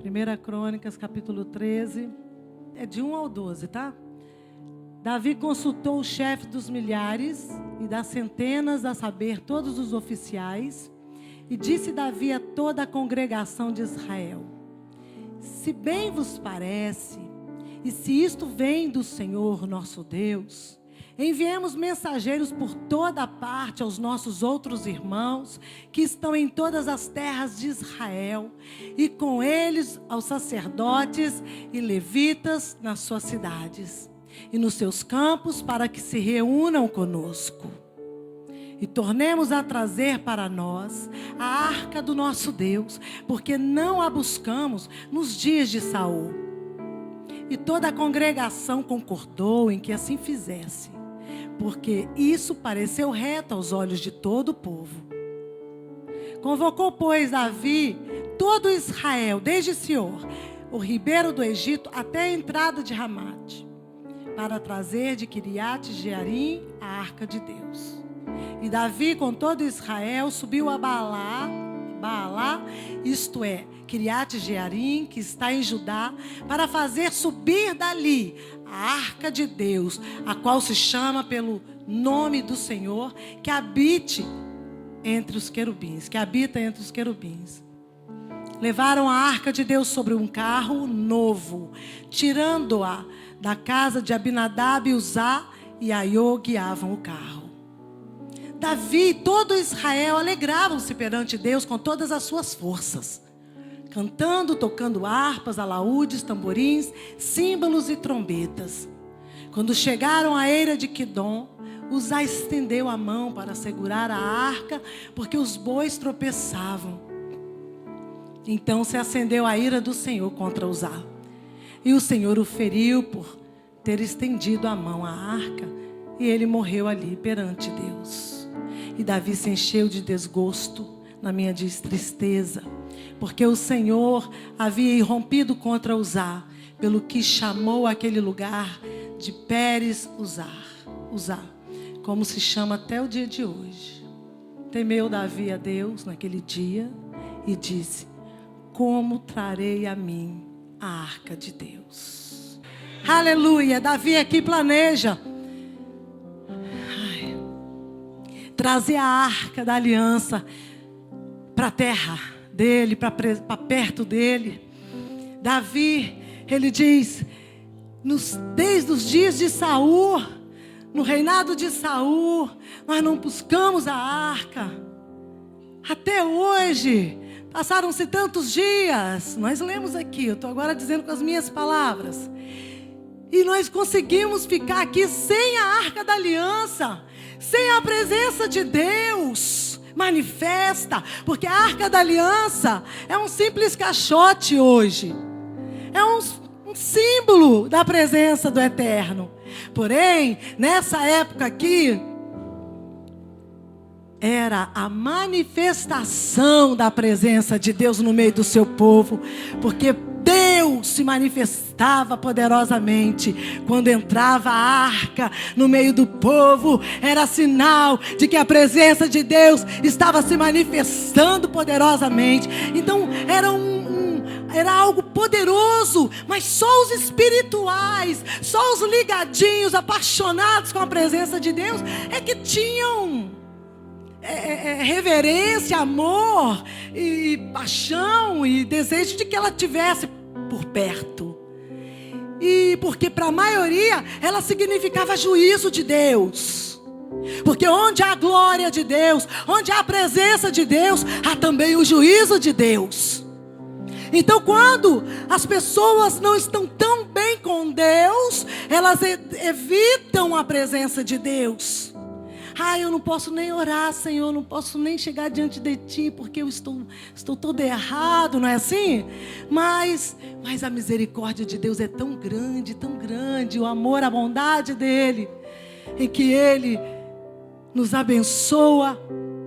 1 Crônicas, capítulo 13, é de 1 ao 12, tá? Davi consultou o chefe dos milhares e das centenas, a saber, todos os oficiais, e disse Davi a toda a congregação de Israel: se bem vos parece, e se isto vem do Senhor nosso Deus, enviemos mensageiros por toda parte aos nossos outros irmãos que estão em todas as terras de Israel, e com eles aos sacerdotes e levitas nas suas cidades e nos seus campos, para que se reúnam conosco. E tornemos a trazer para nós a arca do nosso Deus, porque não a buscamos nos dias de Saul. E toda a congregação concordou em que assim fizesse, porque isso pareceu reto aos olhos de todo o povo. Convocou, pois, Davi todo Israel, desde Sior, o ribeiro do Egito, até a entrada de Ramate, para trazer de Quiriate-Jearim a arca de Deus. E Davi, com todo Israel, subiu a Baalá, isto é, Quiriate-Jearim, que está em Judá, para fazer subir dali a arca de Deus, a qual se chama pelo nome do Senhor, que habita entre os querubins. Levaram a arca de Deus sobre um carro novo, tirando-a da casa de Abinadab e Uzá, e Aiô guiavam o carro. Davi e todo Israel alegravam-se perante Deus com todas as suas forças, cantando, tocando harpas, alaúdes, tamborins, símbolos e trombetas. Quando chegaram à eira de Quidom, Uzá estendeu a mão para segurar a arca, porque os bois tropeçavam. Então se acendeu a ira do Senhor contra Uzá, e o Senhor o feriu por ter estendido a mão à arca, e ele morreu ali perante Deus. E Davi se encheu de desgosto, na minha tristeza, porque o Senhor havia irrompido contra Uzá, pelo que chamou aquele lugar de Pérez Uzá, como se chama até o dia de hoje. Temeu Davi a Deus naquele dia e disse: como trarei a mim a arca de Deus? Aleluia. Davi aqui planeja trazer a arca da aliança para a terra dele, para perto dele. Davi, ele diz, desde os dias de Saul, no reinado de Saul, nós não buscamos a arca. Até hoje, passaram-se tantos dias, nós lemos aqui, eu estou agora dizendo com as minhas palavras, e nós conseguimos ficar aqui sem a arca da aliança, sem a presença de Deus manifesta, porque a arca da aliança é um simples caixote hoje, é um símbolo da presença do Eterno. Porém, nessa época aqui, era a manifestação da presença de Deus no meio do seu povo, porque Deus se manifestava poderosamente quando entrava a arca no meio do povo. Era sinal de que a presença de Deus estava se manifestando poderosamente. Então era algo poderoso, mas só os espirituais, só os ligadinhos, apaixonados com a presença de Deus é que tinham reverência, amor e paixão e desejo de que ela tivesse por perto. E porque para a maioria ela significava juízo de Deus, porque onde há a glória de Deus, onde há a presença de Deus, há também o juízo de Deus. Então, quando as pessoas não estão tão bem com Deus, elas evitam a presença de Deus. Eu não posso nem orar, Senhor, não posso nem chegar diante de Ti, porque eu estou todo errado, não é assim? Mas a misericórdia de Deus é tão grande, o amor, a bondade dEle, em que Ele nos abençoa,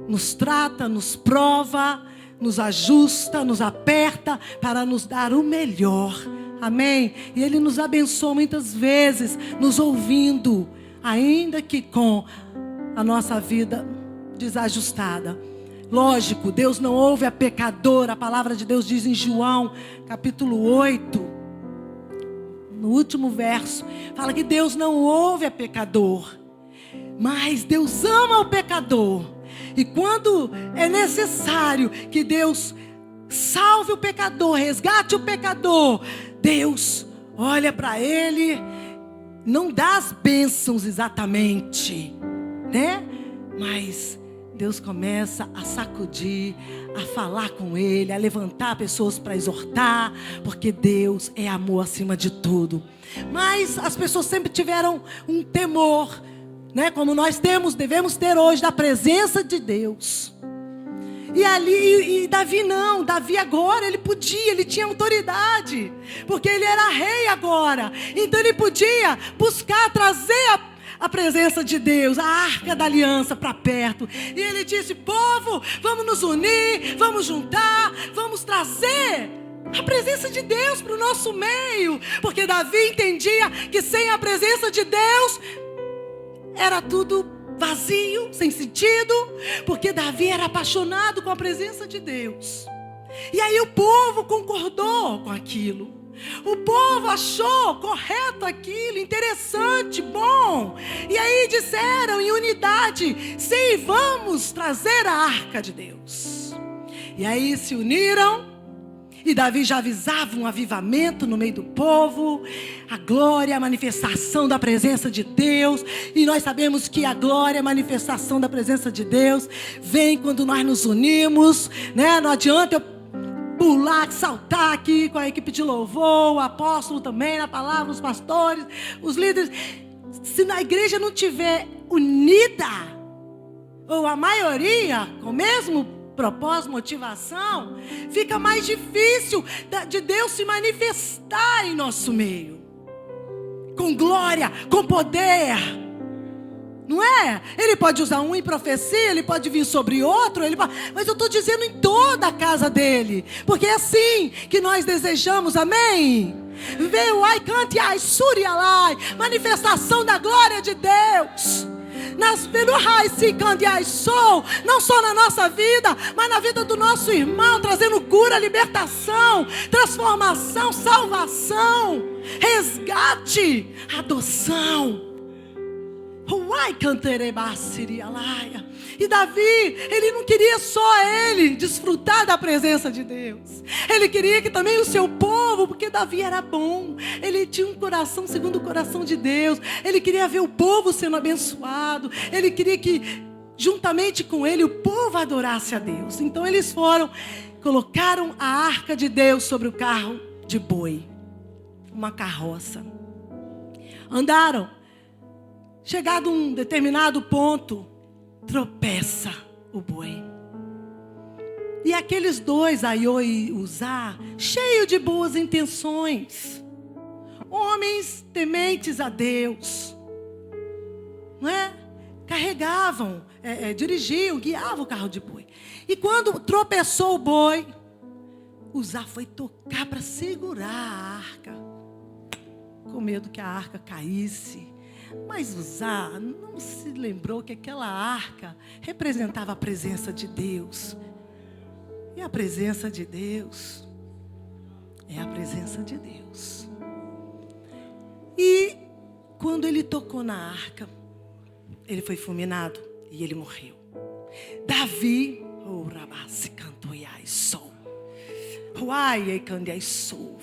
nos trata, nos prova, nos ajusta, nos aperta, para nos dar o melhor, amém? E Ele nos abençoa muitas vezes, nos ouvindo, ainda que com a nossa vida desajustada. Lógico, Deus não ouve a pecador. A palavra de Deus diz em João, capítulo 8, no último verso, fala que Deus não ouve a pecador, mas Deus ama o pecador. E quando é necessário que Deus salve o pecador, resgate o pecador, Deus olha para ele, não dá as bênçãos exatamente, né? Mas Deus começa a sacudir, a falar com ele, a levantar pessoas para exortar, porque Deus é amor acima de tudo. Mas as pessoas sempre tiveram um temor, né? Como nós devemos ter hoje, da presença de Deus. E Davi não, Davi agora, ele tinha autoridade, porque ele era rei agora. Então ele podia buscar, trazer a presença de Deus, a arca da aliança para perto. E ele disse: povo, vamos nos unir, vamos juntar, vamos trazer a presença de Deus para o nosso meio. Porque Davi entendia que sem a presença de Deus era tudo vazio, sem sentido, porque Davi era apaixonado com a presença de Deus. E aí o povo concordou com aquilo. O povo achou correto aquilo, interessante, bom. E aí disseram em unidade: sim, vamos trazer a arca de Deus. E aí se uniram. E Davi já avisava um avivamento no meio do povo, a glória, a manifestação da presença de Deus. E nós sabemos que a glória, a manifestação da presença de Deus vem quando nós nos unimos, né? Não adianta eu pular, saltar aqui com a equipe de louvor, o apóstolo também na palavra, os pastores, os líderes. Se na igreja não tiver unida, ou a maioria com o mesmo propósito, motivação, fica mais difícil de Deus se manifestar em nosso meio, com glória, com poder, não é? Ele pode usar um em profecia, ele pode vir sobre outro, mas eu estou dizendo em toda a casa dele, porque é assim que nós desejamos, amém? Veio ai cante ai surialai, manifestação da glória de Deus. Não só na nossa vida, mas na vida do nosso irmão, trazendo cura, libertação, transformação, salvação, resgate, adoção. E Davi, ele não queria só ele desfrutar da presença de Deus, ele queria que também o seu povo, porque Davi era bom, ele tinha um coração segundo o coração de Deus, ele queria ver o povo sendo abençoado, ele queria que juntamente com ele o povo adorasse a Deus. Então eles colocaram a arca de Deus sobre o carro de boi, uma carroça, andaram. Chegado a um determinado ponto, tropeça o boi. E aqueles dois, Aiô e Uzá, cheios de boas intenções, homens tementes a Deus, não é? Carregavam, dirigiam, guiavam o carro de boi. E quando tropeçou o boi, Uzá foi tocar para segurar a arca, com medo que a arca caísse. Mas Uzá não se lembrou que aquela arca representava a presença de Deus. E a presença de Deus é a presença de Deus. E quando ele tocou na arca, ele foi fulminado e ele morreu. Davi,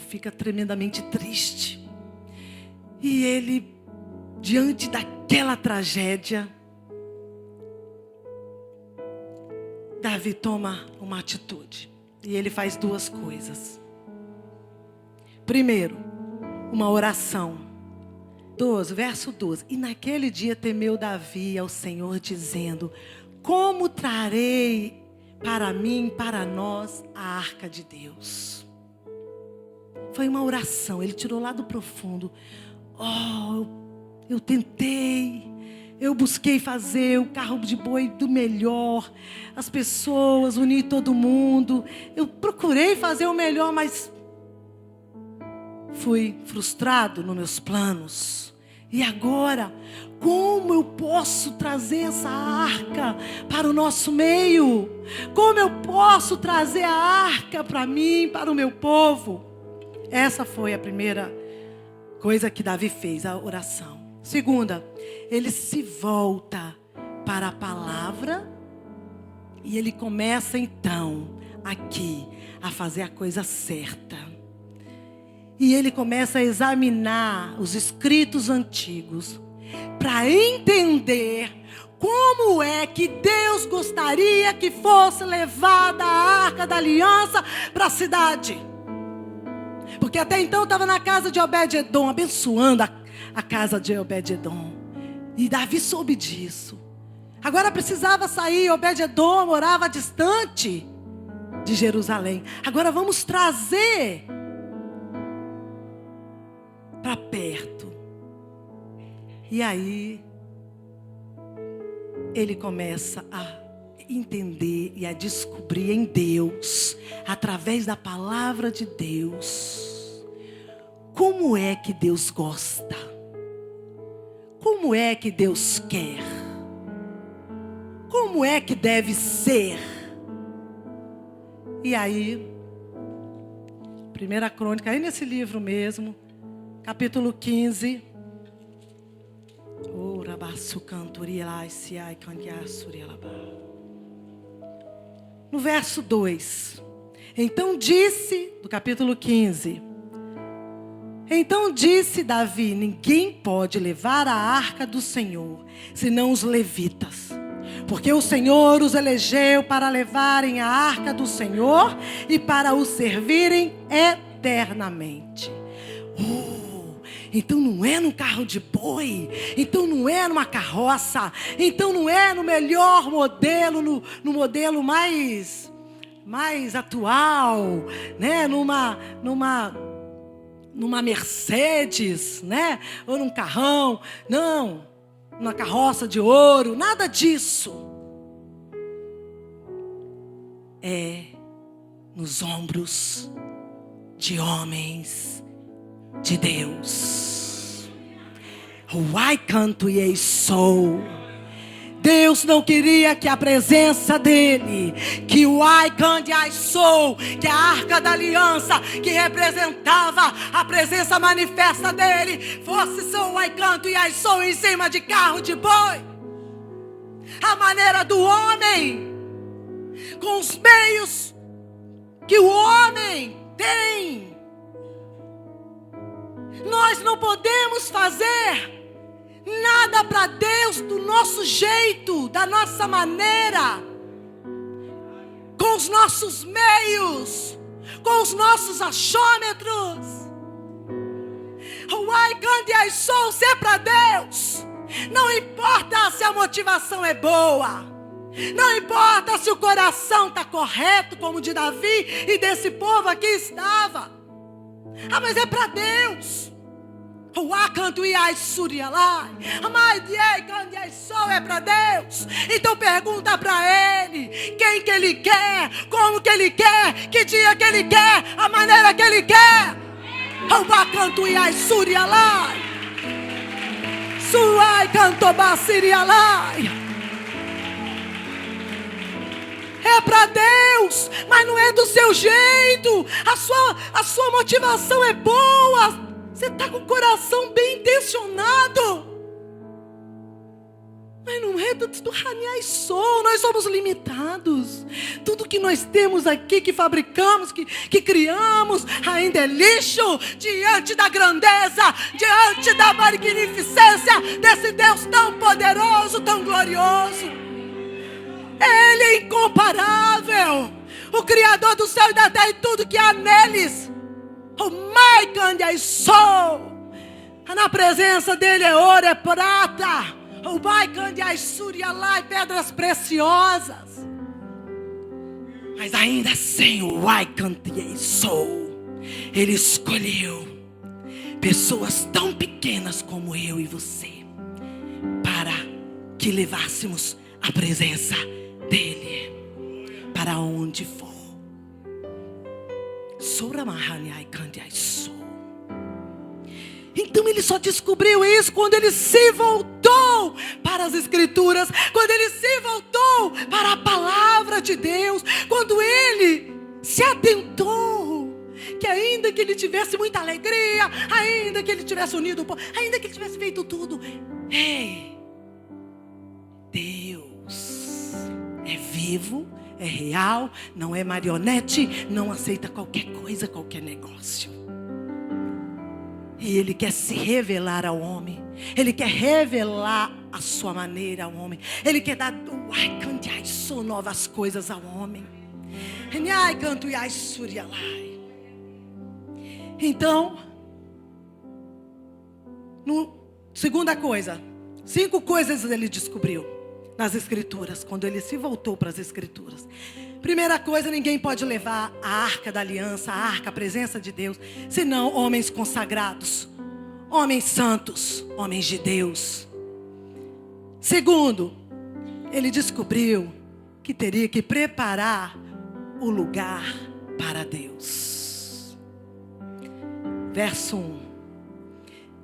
fica tremendamente triste. E ele, diante daquela tragédia, Davi toma uma atitude. E ele faz duas coisas. Primeiro, uma oração. Verso 12. E naquele dia temeu Davi ao Senhor, dizendo: como trarei para mim, para nós, a arca de Deus? Foi uma oração. Ele tirou lá do profundo. Eu tentei, eu busquei fazer o carro de boi do melhor, as pessoas, unir todo mundo. Eu procurei fazer o melhor, mas fui frustrado nos meus planos. E agora, como eu posso trazer essa arca para o nosso meio? Como eu posso trazer a arca para mim, para o meu povo? Essa foi a primeira coisa que Davi fez, a oração. Segunda, ele se volta para a palavra e ele começa então aqui a fazer a coisa certa. E ele começa a examinar os escritos antigos para entender como é que Deus gostaria que fosse levada a arca da aliança para a cidade. Porque até então estava na casa de Obed-edom, abençoando a casa de Obed-edom. E Davi soube disso. Agora precisava sair, Obed-edom morava distante de Jerusalém. Agora vamos trazer para perto. E aí ele começa a entender e a descobrir em Deus, através da palavra de Deus, como é que Deus gosta, como é que Deus quer, como é que deve ser. E aí, 1 Crônica, aí nesse livro mesmo, capítulo 15. No verso 2. Então disse, do capítulo 15. Então disse Davi: ninguém pode levar a arca do Senhor, senão os levitas. Porque o Senhor os elegeu para levarem a arca do Senhor e para o servirem eternamente. Então não é num carro de boi, então não é numa carroça, então não é no melhor modelo, no modelo mais atual, né? Numa Mercedes, né? Ou num carrão, não, numa carroça de ouro, nada disso. É nos ombros de homens de Deus. Why can't we so? Deus não queria que a presença dele, que o Why can't I so, que a arca da aliança, que representava a presença manifesta dele, fosse só Why can't I so em cima de carro de boi. A maneira do homem, com os meios que o homem tem. Nós não podemos fazer nada para Deus do nosso jeito, da nossa maneira, com os nossos meios, com os nossos achômetros. Why can't I so ser para Deus? Não importa se a motivação é boa, não importa se o coração está correto, como de Davi e desse povo aqui estava. Mas é para Deus. É para Deus. Então pergunta para Ele quem que Ele quer, como que Ele quer, que dia que Ele quer, a maneira que Ele quer. É para Deus, mas não é do seu jeito. A sua motivação é boa. Você está com o coração bem intencionado, mas não é do Raniai Sol. Nós somos limitados. Tudo que nós temos aqui, que fabricamos, que criamos, ainda é lixo diante da grandeza, diante da magnificência desse Deus tão poderoso, tão glorioso. Ele é incomparável, o Criador do céu e da terra e tudo que há neles. Na presença dele é ouro, é prata, pedras preciosas. Mas ainda assim, ele escolheu pessoas tão pequenas como eu e você, para que levássemos a presença dele para onde for. Então ele só descobriu isso quando ele se voltou para as Escrituras, quando ele se voltou para a palavra de Deus, quando ele se atentou que ainda que ele tivesse muita alegria, ainda que ele tivesse unido o povo, ainda que ele tivesse feito tudo, ei, Deus é vivo, é real, não é marionete, não aceita qualquer coisa, qualquer negócio. E Ele quer se revelar ao homem. Ele quer revelar a sua maneira ao homem. Ele quer dar novas coisas ao homem. Então, segunda coisa, 5 coisas ele descobriu nas Escrituras, quando ele se voltou para as Escrituras. Primeira coisa, ninguém pode levar a arca da aliança, a arca, a presença de Deus, senão homens consagrados, homens santos, homens de Deus. Segundo, ele descobriu que teria que preparar o lugar para Deus. Verso 1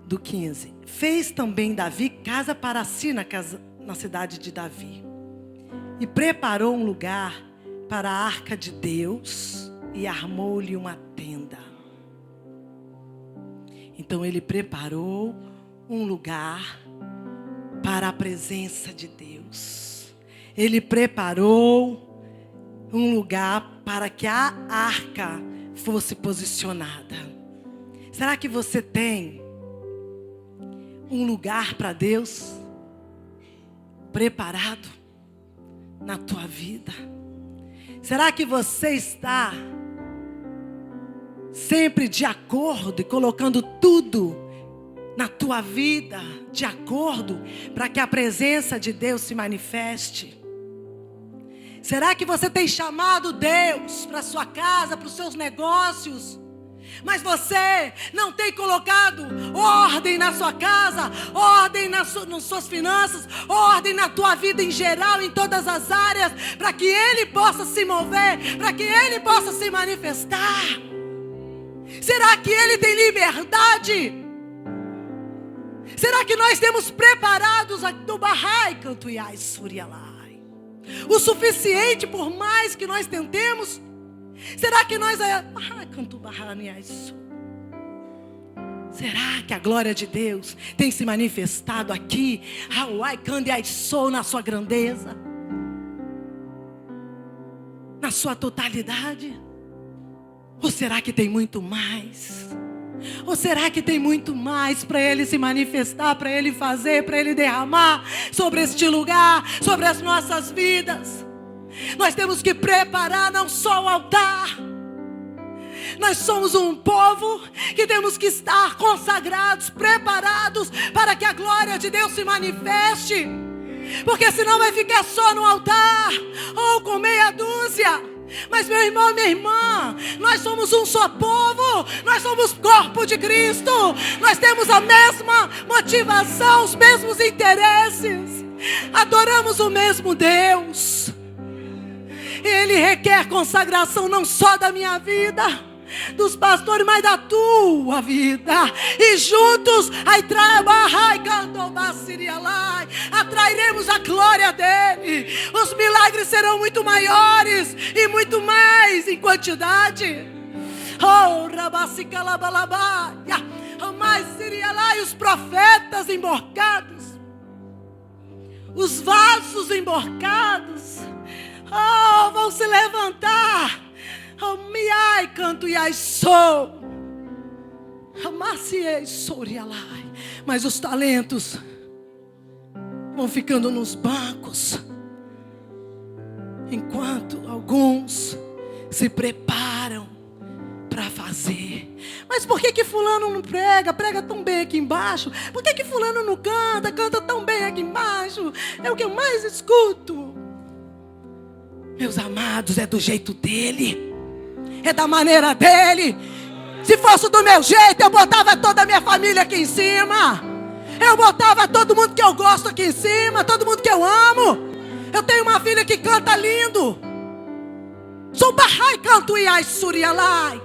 do 15. Fez também Davi casa para si na cidade de Davi, e preparou um lugar para a arca de Deus, e armou-lhe uma tenda. Então ele preparou um lugar para a presença de Deus. Ele preparou um lugar para que a arca fosse posicionada. Será que você tem um lugar para Deus preparado na tua vida? Será que você está sempre de acordo e colocando tudo na tua vida de acordo para que a presença de Deus se manifeste? Será que você tem chamado Deus para a sua casa, para os seus negócios, mas você não tem colocado ordem na sua casa, ordem nas suas finanças, ordem na tua vida em geral, em todas as áreas, para que Ele possa se mover, para que Ele possa se manifestar? Será que Ele tem liberdade? Será que nós temos preparados do Bahai Cantuiai Surialai o suficiente, por mais que nós tentemos? Será que nós será que a glória de Deus tem se manifestado aqui na sua grandeza, na sua totalidade? Ou será que tem muito mais? Ou será que tem muito mais para Ele se manifestar, para Ele fazer, para Ele derramar sobre este lugar, sobre as nossas vidas? Nós temos que preparar não só o altar. Nós somos um povo que temos que estar consagrados, preparados para que a glória de Deus se manifeste. Porque senão vai ficar só no altar ou com meia dúzia. Mas meu irmão, minha irmã, nós somos um só povo, nós somos corpo de Cristo, nós temos a mesma motivação, os mesmos interesses, adoramos o mesmo Deus. Ele requer consagração não só da minha vida, dos pastores, mas da tua vida. E juntos atrairemos a glória dele. Os milagres serão muito maiores e muito mais em quantidade. E os profetas emborcados, os vasos emborcados, vão se levantar. Miai canto e ai sou. Amaciei sorialai. Mas os talentos vão ficando nos bancos, enquanto alguns se preparam para fazer. Mas por que fulano não prega? Prega tão bem aqui embaixo. Por que fulano não canta? Canta tão bem aqui embaixo. É o que eu mais escuto. Meus amados, é do jeito dele, é da maneira dele. Se fosse do meu jeito, eu botava toda a minha família aqui em cima. Eu botava todo mundo que eu gosto aqui em cima, todo mundo que eu amo. Eu tenho uma filha que canta lindo. Sou Bahai canto e ai surialai.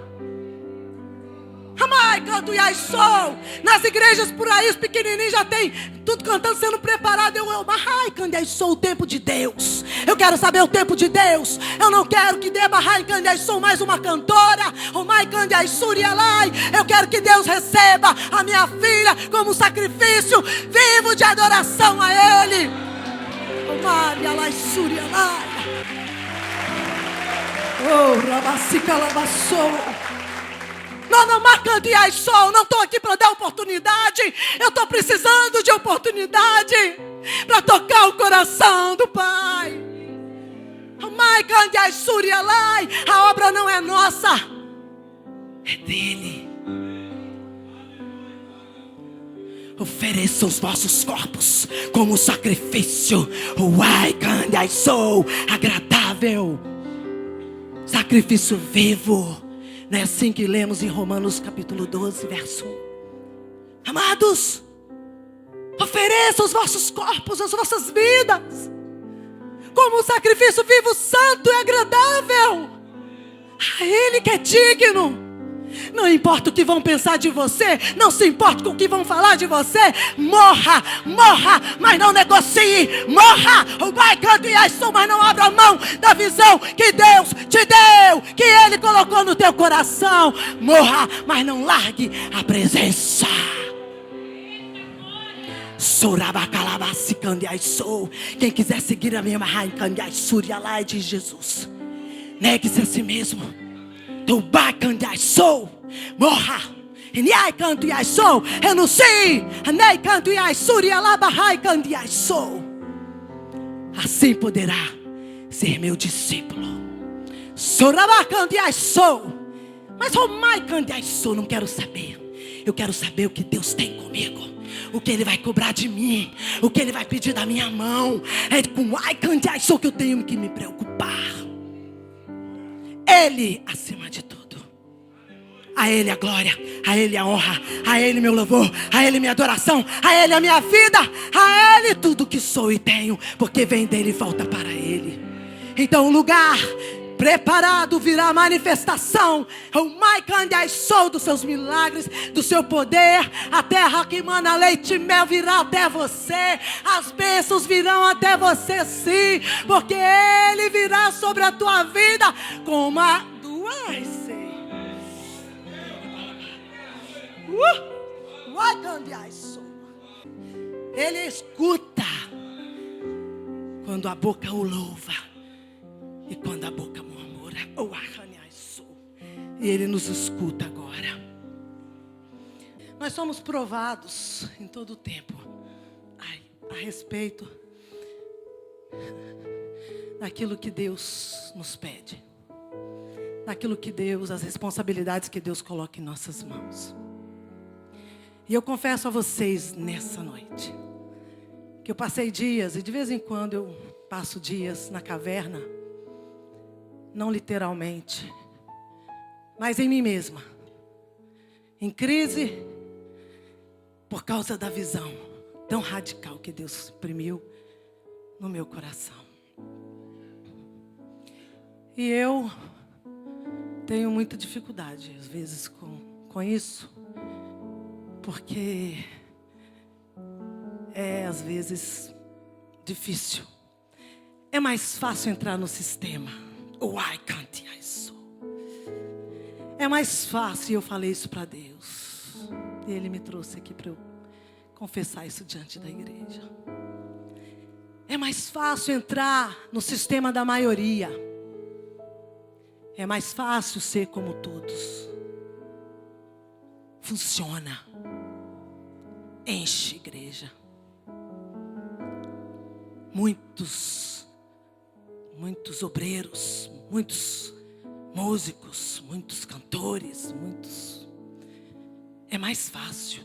Amai Ai, canto e ai sou. Nas igrejas por aí, os pequenininhos já tem tudo cantando, sendo preparado. Ai, canto e ai sou o tempo de Deus. Eu quero saber o tempo de Deus. Eu não quero que dê barra e canto e ai sou mais uma cantora. O mai canto e ai surialai. Eu quero que Deus receba a minha filha como sacrifício vivo de adoração a Ele. O mai alai surialai. Oh, rabacica labassou. Não, marcando e ai sol. Não estou aqui para dar oportunidade. Eu estou precisando de oportunidade para tocar o coração do Pai. A obra não é nossa, é dele. Ofereçam os vossos corpos como sacrifício. I sou agradável. Sacrifício vivo. Não é assim que lemos em Romanos capítulo 12, verso 1. Amados, ofereçam os vossos corpos, as vossas vidas, como um sacrifício vivo, santo e agradável. A Ele que é digno. Não importa o que vão pensar de você, não se importa com o que vão falar de você. Morra, mas não negocie. Morra, o Pai canta e sou, mas não abra mão da visão que Deus te deu, que Ele colocou no teu coração. Morra, mas não largue a presença. Quem quiser seguir a minha Surialai de Jesus, negue-se a si mesmo. Tu vai cantar sou, morra. E ai canto e sou, renuncie. Nem canto e surialabahai canto e sou. Assim poderá ser meu discípulo. Sorabá canto e sou. Mas o mai canto e sou, não quero saber. Eu quero saber o que Deus tem comigo, o que Ele vai cobrar de mim, o que Ele vai pedir da minha mão. É com ai canto e sou que eu tenho que me preocupar. Ele acima de tudo. A Ele a glória, a Ele a honra, a Ele meu louvor, a Ele minha adoração, a Ele a minha vida, a Ele tudo que sou e tenho, porque vem dele e volta para Ele. Então o lugar preparado virá a manifestação. O Maicandai sou dos seus milagres, do seu poder. A terra que mana leite e mel virá até você. As bênçãos virão até você, sim, porque Ele virá sobre a tua vida como a duas. Ele escuta quando a boca o louva e quando a boca murmura. E Ele nos escuta agora. Nós somos provados em todo o tempo a respeito daquilo que Deus nos pede, daquilo que Deus, as responsabilidades que Deus coloca em nossas mãos. E eu confesso a vocês nessa noite que eu passei dias, e de vez em quando eu passo dias na caverna, não literalmente, mas em mim mesma, em crise, por causa da visão tão radical que Deus imprimiu no meu coração. E eu tenho muita dificuldade, às vezes, com isso, porque é, às vezes, difícil. É mais fácil entrar no sistema. É mais fácil, e eu falei isso para Deus. E Ele me trouxe aqui para eu confessar isso diante da igreja. É mais fácil entrar no sistema da maioria. É mais fácil ser como todos. Funciona. Enche igreja. Muitos obreiros, muitos músicos, muitos cantores, muitos. É mais fácil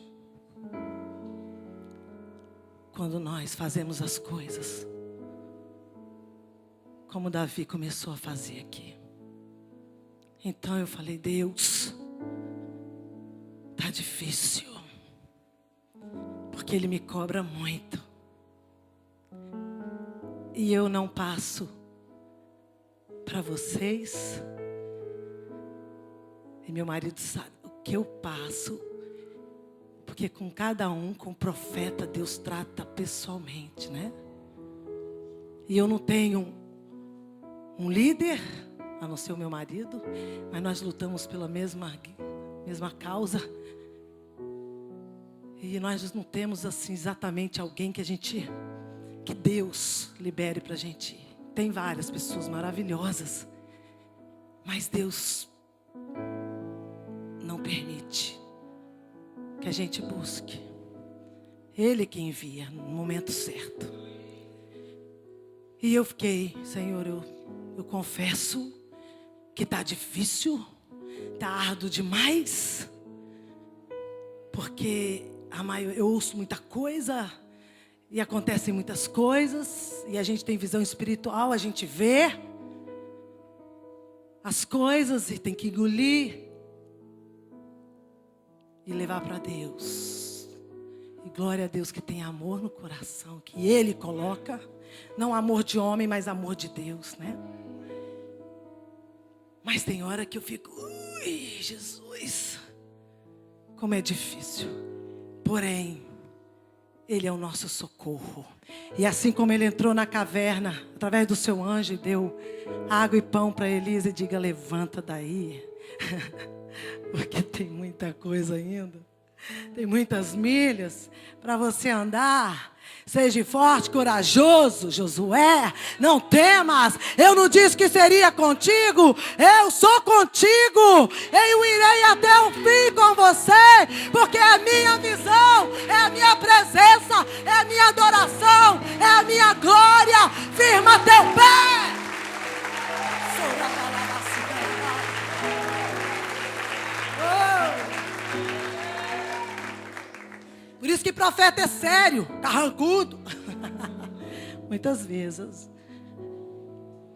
quando nós fazemos as coisas como Davi começou a fazer aqui. Então eu falei, Deus, tá difícil, porque Ele me cobra muito. E eu não passo para vocês. E meu marido sabe o que eu passo, porque com cada um, com o profeta, Deus trata pessoalmente, né? E eu não tenho um líder, a não ser o meu marido, mas nós lutamos pela mesma causa. E nós não temos assim exatamente alguém que Deus libere para a gente ir. Tem várias pessoas maravilhosas, mas Deus não permite que a gente busque. Ele que envia no momento certo. E eu fiquei, Senhor, eu confesso que está difícil, está árduo demais, porque eu ouço muita coisa e acontecem muitas coisas, e a gente tem visão espiritual, a gente vê as coisas e tem que engolir e levar para Deus. E glória a Deus que tem amor no coração, que Ele coloca, não amor de homem, mas amor de Deus, né? Mas tem hora que eu fico, ui, Jesus, como é difícil. Porém, Ele é o nosso socorro. E assim como Ele entrou na caverna, através do seu anjo, e deu água e pão para Elisa, e diga, levanta daí. Porque tem muita coisa ainda. Tem muitas milhas para você andar. Seja forte, corajoso, Josué. Não temas. Eu não disse que seria contigo. Eu sou contigo. Eu irei até o fim com você. Porque é a minha visão, é a minha presença, é a minha adoração, é a minha glória. Firma teu pé. Por isso que profeta é sério, carrancudo. Muitas vezes.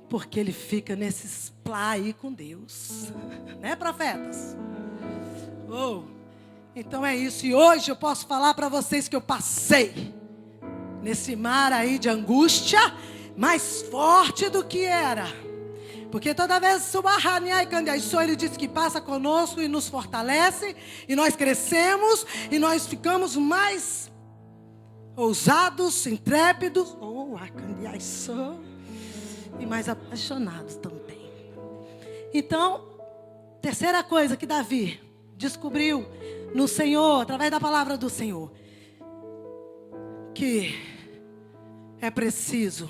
Porque ele fica nesses plá aí com Deus. Né, profetas? Oh, então é isso. E hoje eu posso falar para vocês que eu passei nesse mar aí de angústia, mais forte do que era. Porque toda vez ele diz que passa conosco e nos fortalece, e nós crescemos, e nós ficamos mais ousados, intrépidos, e mais apaixonados também. Então, terceira coisa que Davi descobriu no Senhor, através da palavra do Senhor, que é preciso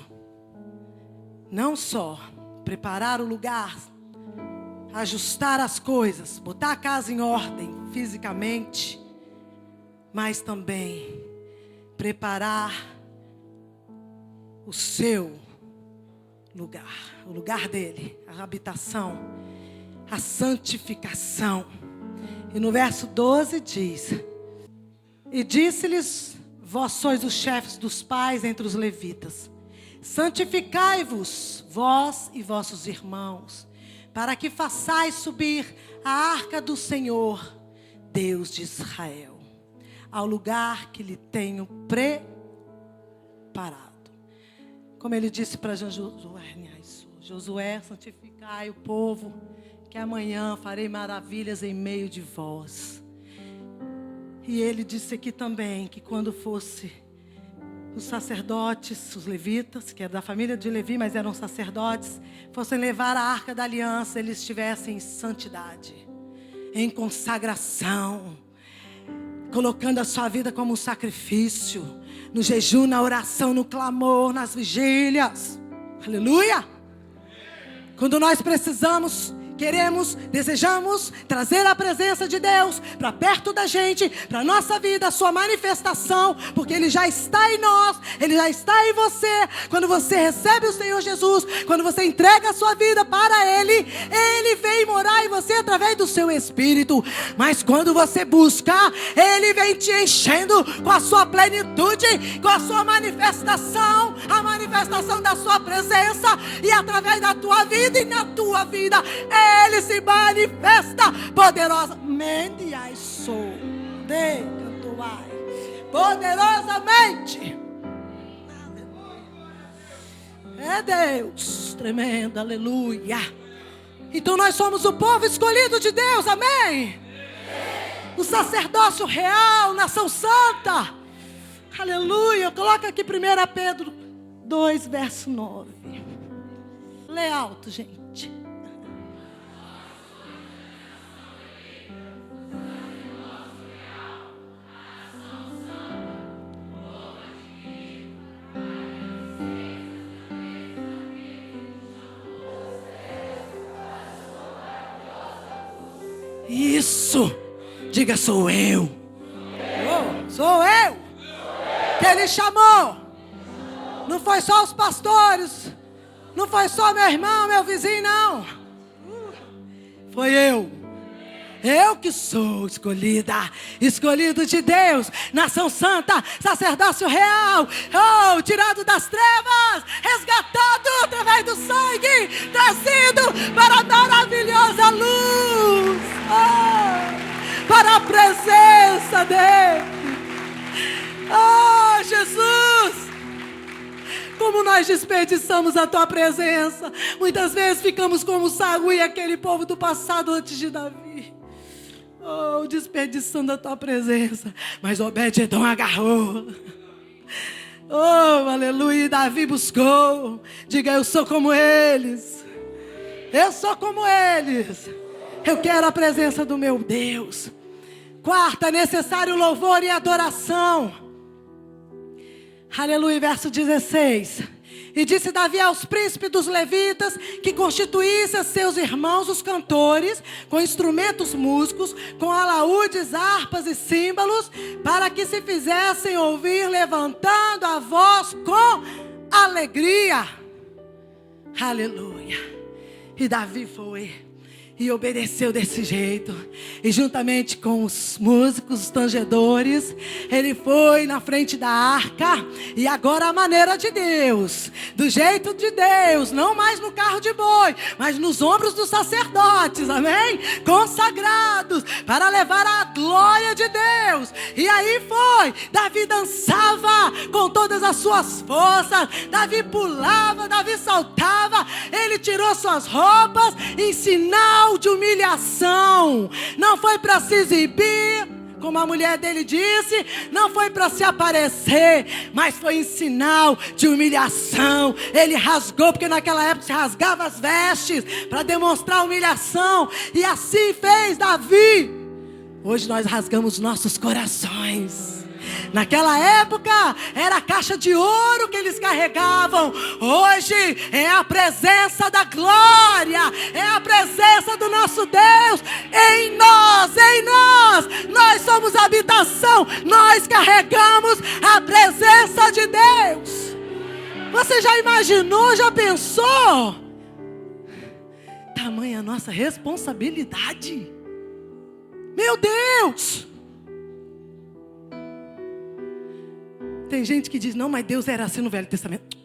não só preparar o lugar, ajustar as coisas, botar a casa em ordem fisicamente, mas também preparar o seu lugar, o lugar dele, a habitação, a santificação. E no verso 12 diz: e disse-lhes, vós sois os chefes dos pais entre os levitas, santificai-vos, vós e vossos irmãos, para que façais subir a arca do Senhor, Deus de Israel, ao lugar que lhe tenho preparado. Como ele disse para Josué, santificai o povo, que amanhã farei maravilhas em meio de vós. E ele disse aqui também que quando fosse os sacerdotes, os levitas, que eram da família de Levi, mas eram sacerdotes, fossem levar a arca da aliança, eles estivessem em santidade, em consagração, colocando a sua vida como um sacrifício, no jejum, na oração, no clamor, nas vigílias. Aleluia! Quando nós precisamos, queremos, desejamos trazer a presença de Deus para perto da gente, para a nossa vida, a sua manifestação, porque Ele já está em nós, Ele já está em você. Quando você recebe o Senhor Jesus, quando você entrega a sua vida para Ele, Ele vem morar em você através do seu Espírito. Mas quando você busca, Ele vem te enchendo com a sua plenitude, com a sua manifestação, a manifestação da sua presença, e através da tua vida e na tua vida, Ele se manifesta poderosamente. Poderosamente. É Deus tremendo, aleluia. Então nós somos o povo escolhido de Deus, amém? o sacerdócio real, nação santa. Aleluia. Coloca aqui 1 Pedro 2, verso 9. Lê alto, gente. Isso. Diga, sou eu. Sou eu. Que Ele chamou. Não foi só os pastores. Não foi só meu irmão, meu vizinho, não. Foi eu. Eu que sou escolhida, escolhido de Deus, nação santa, sacerdócio real, tirado das trevas, resgatado através do sangue, trazido para a maravilhosa luz, para a presença dEle. Jesus, como nós desperdiçamos a Tua presença. Muitas vezes ficamos como Saul e aquele povo do passado antes de Davi. Desperdiçando a Tua presença. Mas Obed-Edom agarrou. Aleluia. E Davi buscou. Diga, eu sou como eles. Eu sou como eles. Eu quero a presença do meu Deus. Quarta, é necessário louvor e adoração. Aleluia, verso 16. E disse Davi aos príncipes dos levitas que constituíssem seus irmãos os cantores, com instrumentos músicos, com alaúdes, harpas e símbolos, para que se fizessem ouvir levantando a voz com alegria. Aleluia. E Davi foi e obedeceu desse jeito. E juntamente com os músicos, os tangedores, ele foi na frente da arca. E agora a maneira de Deus, do jeito de Deus, não mais no carro de boi, mas nos ombros dos sacerdotes, amém? Consagrados para levar a glória de Deus. E aí foi, Davi dançava com todas as suas forças, Davi pulava, Davi saltava, ele tirou suas roupas em sinal de humilhação. Não foi para se exibir, como a mulher dele disse, não foi para se aparecer, mas foi em sinal de humilhação. Ele rasgou, porque naquela época se rasgava as vestes para demonstrar humilhação, e assim fez Davi. Hoje nós rasgamos nossos corações. Naquela época era a caixa de ouro que eles carregavam. Hoje é a presença da glória, é a presença do nosso Deus em nós, nós somos a habitação, nós carregamos a presença de Deus. Você já imaginou, já pensou? Tamanha a nossa responsabilidade. Meu Deus! Tem gente que diz, não, mas Deus era assim no Velho Testamento.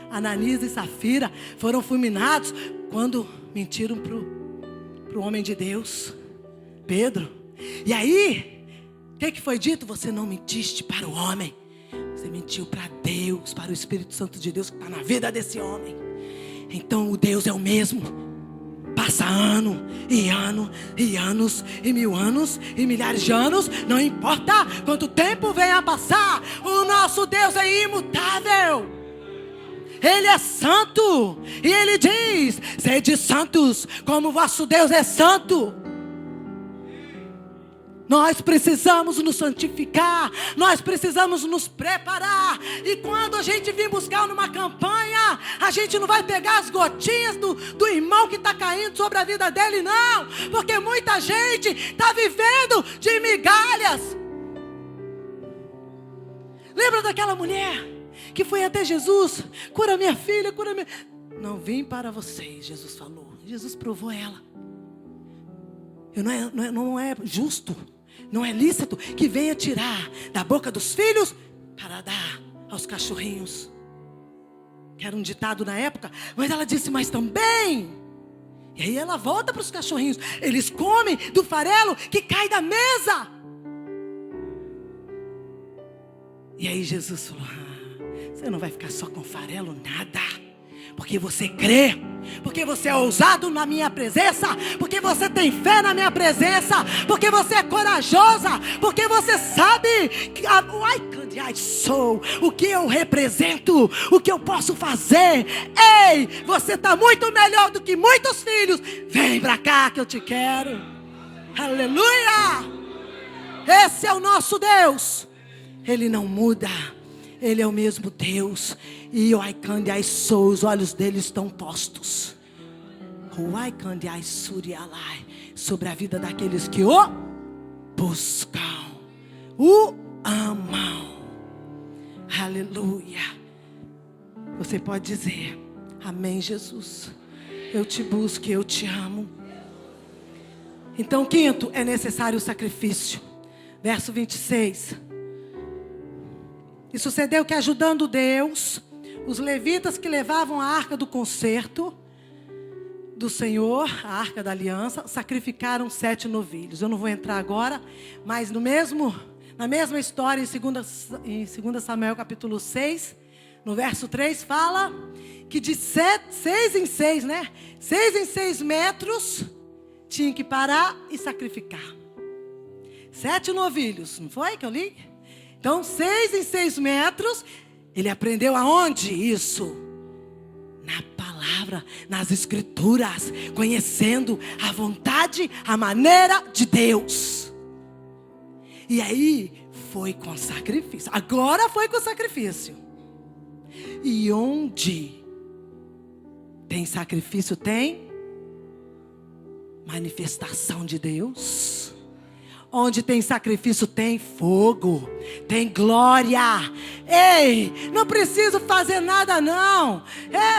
Ananias e Safira foram fulminados quando mentiram para o homem de Deus, Pedro. E aí, o que foi dito? Você não mentiste para o homem, você mentiu para Deus, para o Espírito Santo de Deus que está na vida desse homem. Então o Deus é o mesmo. Passa ano e anos e 1000 anos e milhares de anos, não importa quanto tempo venha a passar, o nosso Deus é imutável. Ele é santo e Ele diz, sede santos como vosso Deus é santo. Nós precisamos nos santificar, nós precisamos nos preparar. E quando a gente vir buscar numa campanha, a gente não vai pegar as gotinhas do irmão que está caindo sobre a vida dele, não. Porque muita gente está vivendo de migalhas. Lembra daquela mulher que foi até Jesus? Cura minha filha, cura minha... Não vim para vocês, Jesus falou. Jesus provou ela. Não é justo, não é lícito que venha tirar da boca dos filhos para dar aos cachorrinhos. Que era um ditado na época. Mas ela disse, mas também. E aí ela volta para os cachorrinhos. Eles comem do farelo que cai da mesa. E aí Jesus falou, você não vai ficar só com farelo, nada. Porque você crê, porque você é ousado na minha presença, porque você tem fé na minha presença, porque você é corajosa, porque você sabe que o que eu represento, o que eu posso fazer. Ei, você está muito melhor do que muitos filhos. Vem pra cá que eu te quero. Aleluia! Esse é o nosso Deus. Ele não muda. Ele é o mesmo Deus. E os olhos dele estão postos sobre a vida daqueles que o buscam, o amam. Aleluia. Você pode dizer: amém, Jesus. Eu te busco, eu te amo. Então, quinto, é necessário o sacrifício. Verso 26. E sucedeu que, ajudando Deus, os levitas que levavam a arca do concerto do Senhor, a arca da aliança, sacrificaram 7 novilhos. Eu não vou entrar agora, mas na mesma história, em 2 Samuel capítulo 6, no verso 3, fala que de 6 em 6, 6 em 6 metros, tinha que parar e sacrificar. 7 novilhos, não foi que eu li? Então, 6 em 6 metros, ele aprendeu aonde? Isso. Na palavra, nas escrituras, conhecendo a vontade, a maneira de Deus. E aí, foi com sacrifício. Agora foi com sacrifício. E onde tem sacrifício, tem manifestação de Deus. Onde tem sacrifício, tem fogo, tem glória. Ei, não preciso fazer nada não.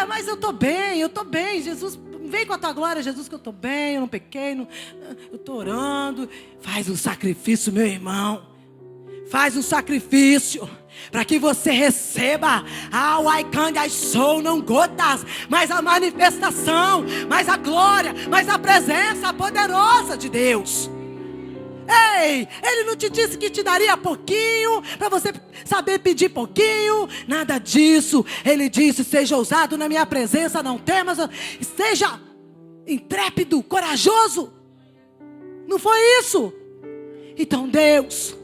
Mas eu estou bem, Jesus, vem com a tua glória, Jesus, que eu estou bem, eu não pequei, eu estou orando. Faz um sacrifício, meu irmão. Faz um sacrifício, para que você receba não gotas, mas a manifestação, mas a glória, mas a presença poderosa de Deus. Ei, ele não te disse que te daria pouquinho, para você saber pedir pouquinho, nada disso. Ele disse: seja ousado na minha presença, não temas, seja intrépido, corajoso. Não foi isso? Então, Deus,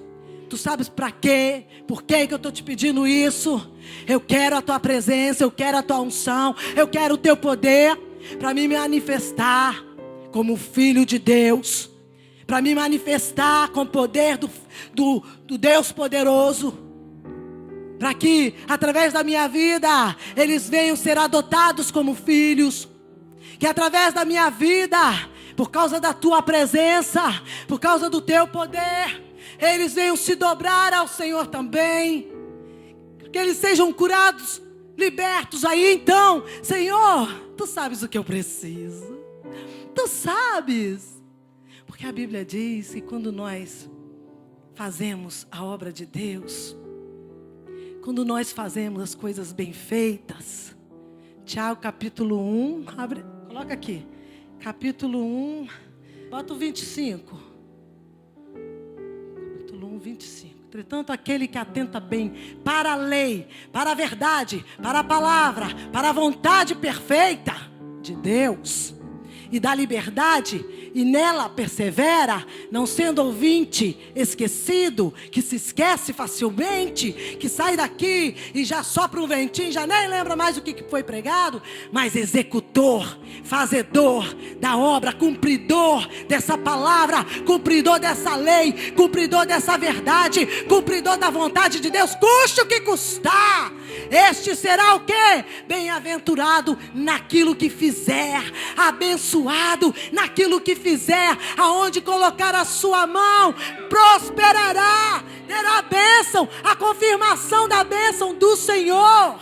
tu sabes para quê? Por que eu estou te pedindo isso? Eu quero a tua presença, eu quero a tua unção, eu quero o teu poder, para me manifestar como filho de Deus, para me manifestar com o poder do Deus poderoso, para que através da minha vida eles venham ser adotados como filhos, que através da minha vida, por causa da tua presença, por causa do teu poder, eles venham se dobrar ao Senhor também, que eles sejam curados, libertos. Aí então, Senhor, tu sabes o que eu preciso, tu sabes. Porque a Bíblia diz que quando nós fazemos a obra de Deus, quando nós fazemos as coisas bem feitas, Tiago capítulo 1, coloca aqui, capítulo 1, bota o 25. Capítulo 1, 25. Entretanto, aquele que atenta bem para a lei, para a verdade, para a palavra, para a vontade perfeita de Deus e da liberdade, e nela persevera, não sendo ouvinte esquecido, que se esquece facilmente, que sai daqui e já sopra um ventinho, já nem lembra mais o que foi pregado, mas executor, fazedor da obra, cumpridor dessa palavra, cumpridor dessa lei, cumpridor dessa verdade, cumpridor da vontade de Deus, custe o que custar. Este será o quê? Bem-aventurado naquilo que fizer, abençoado naquilo que fizer, aonde colocar a sua mão, prosperará, terá a bênção, a confirmação da bênção do Senhor.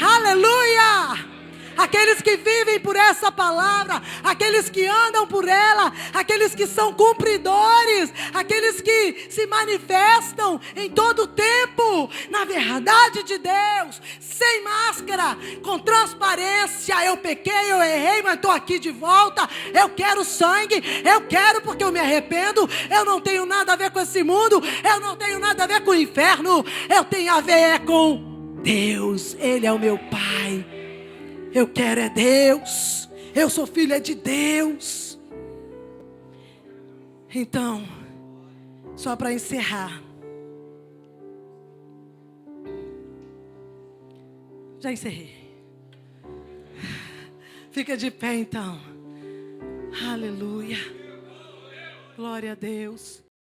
Aleluia! Aqueles que vivem por essa palavra, aqueles que andam por ela, aqueles que são cumpridores, aqueles que se manifestam em todo o tempo, na verdade de Deus, sem máscara, com transparência. Eu pequei, eu errei, mas estou aqui de volta. Eu quero sangue, eu quero porque eu me arrependo. Eu não tenho nada a ver com esse mundo, eu não tenho nada a ver com o inferno, eu tenho a ver com Deus. Ele é o meu Pai. Eu quero é Deus. Eu sou filha de Deus. Então, só para encerrar. Já encerrei. Fica de pé então. Aleluia. Glória a Deus.